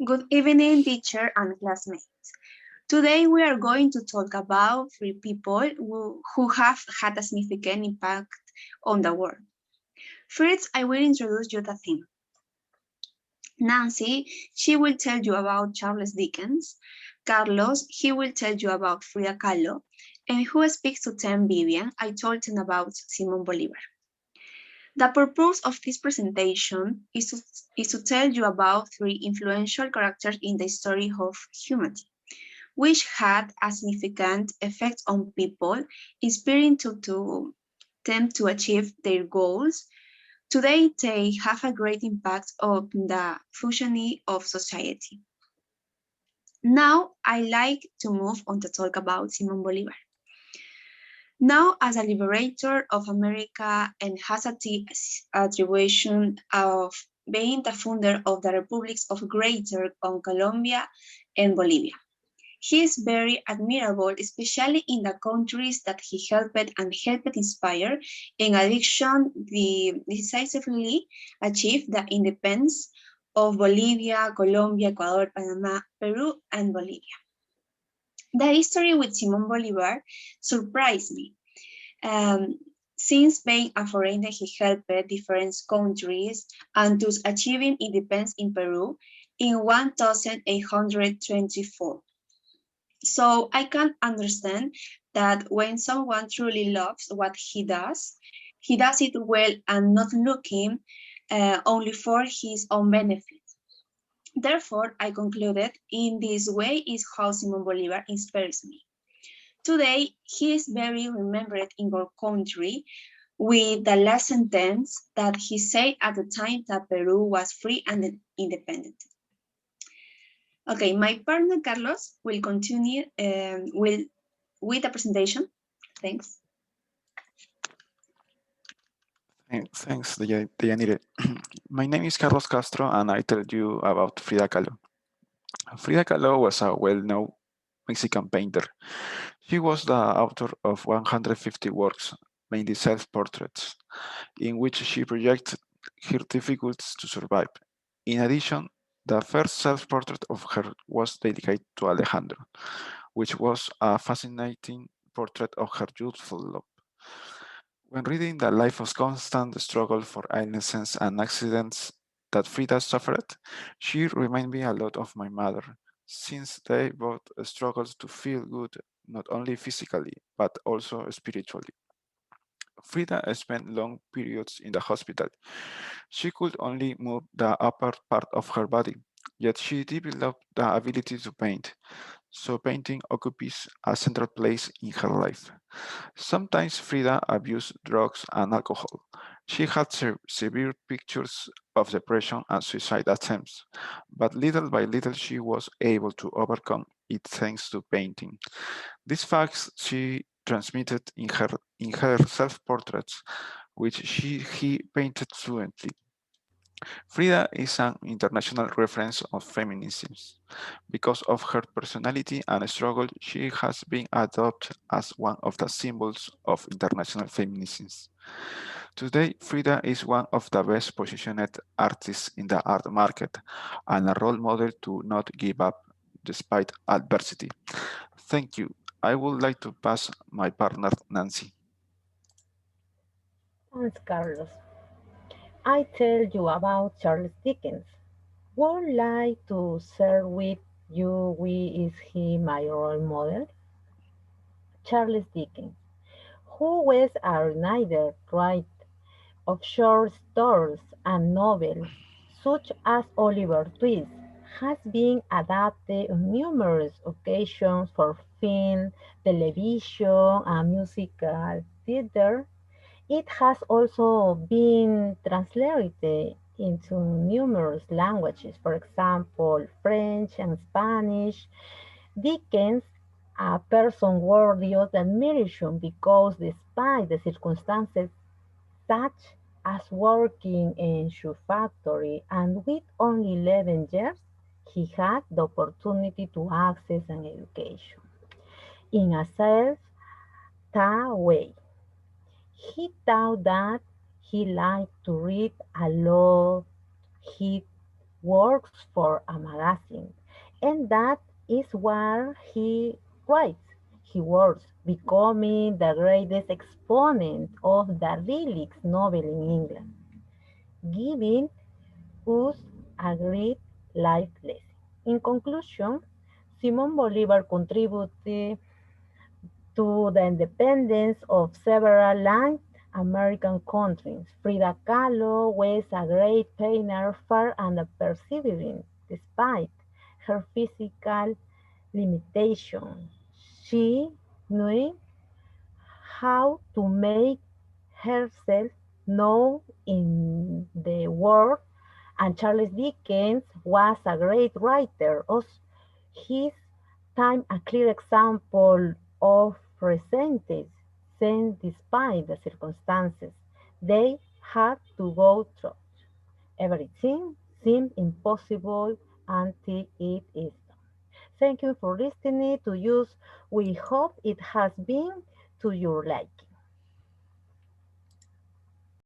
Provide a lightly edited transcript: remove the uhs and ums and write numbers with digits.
Good evening, teacher and classmates. Today we are going to talk about three people who have had a significant impact on the world. First, I will introduce you the theme. Nancy, she will tell you about Charles Dickens. Carlos, he will tell you about Frida Kahlo. And who speaks to them, Vivian, I told him about Simon Bolivar. The purpose of this presentation is to tell you about three influential characters in the story of humanity, which had a significant effect on people, inspiring them to achieve their goals. Today, they have a great impact on the functioning of society. Now, I like to move on to talk about Simon Bolivar. Now, as a liberator of America and has a attribution of being the founder of the republics of Greater Colombia and Bolivia. He is very admirable, especially in the countries that he helped and helped inspire. In addition, decisively achieved the independence of Bolivia, Colombia, Ecuador, Panama, Peru, and Bolivia. The history with Simon Bolivar surprised me. Um, since being a foreigner, he helped different countries and thus achieving independence in Peru in 1824. So I can understand that when someone truly loves what he does it well and not looking only for his own benefit. Therefore, I concluded in this way is how Simon Bolivar inspires me. Today, he is very remembered in our country with the last sentence that he said at the time that Peru was free and independent. Okay, my partner Carlos will continue with the presentation. Thanks. Thanks, Deyanire. My name is Carlos Castro, and I tell you about Frida Kahlo. Frida Kahlo was a well-known Mexican painter. She was the author of 150 works, mainly self-portraits, in which she projected her difficulties to survive. In addition, the first self-portrait of her was dedicated to Alejandro, which was a fascinating portrait of her youthful love. When reading the life of constant struggle for illnesses and accidents that Frida suffered, she reminded me a lot of my mother, since they both struggled to feel good not only physically but also spiritually. Frida spent long periods in the hospital. She could only move the upper part of her body, yet she developed the ability to paint, so painting occupies a central place in her life. Sometimes Frida abused drugs and alcohol. She had severe pictures of depression and suicide attempts, but little by little she was able to overcome it thanks to painting. These facts she transmitted in her self-portraits, which he painted fluently. Frida is an international reference of feminism. Because of her personality and struggle, she has been adopted as one of the symbols of international feminism. Today, Frida is one of the best positioned artists in the art market and a role model to not give up despite adversity. Thank you. I would like to pass my partner, Nancy. Thanks, Carlos. I tell you about Charles Dickens. Would like to share with you why is he my role model? Charles Dickens, who was a writer, of short stories and novels, such as Oliver Twist, has been adapted on numerous occasions for film, television, and musical theater. It has also been translated into numerous languages, for example, French and Spanish. Dickens, a person worthy of admiration because despite the circumstances such as working in shoe factory and with only 11 years, he had the opportunity to access an education in a self-taught way. He thought that he liked to read a lot. He works for a magazine, and that is where he writes. He was becoming the greatest exponent of the lyrics novel in England, giving us a great life lesson. In conclusion, Simon Bolivar contributed to the independence of several Latin American countries. Frida Kahlo was a great painter, fair and persevering despite her physical limitations. She knew how to make herself known in the world, and Charles Dickens was a great writer of his time, a clear example of resilience, since despite the circumstances they had to go through, everything seemed impossible until it is done. Thank you for listening to us. We hope it has been to your liking.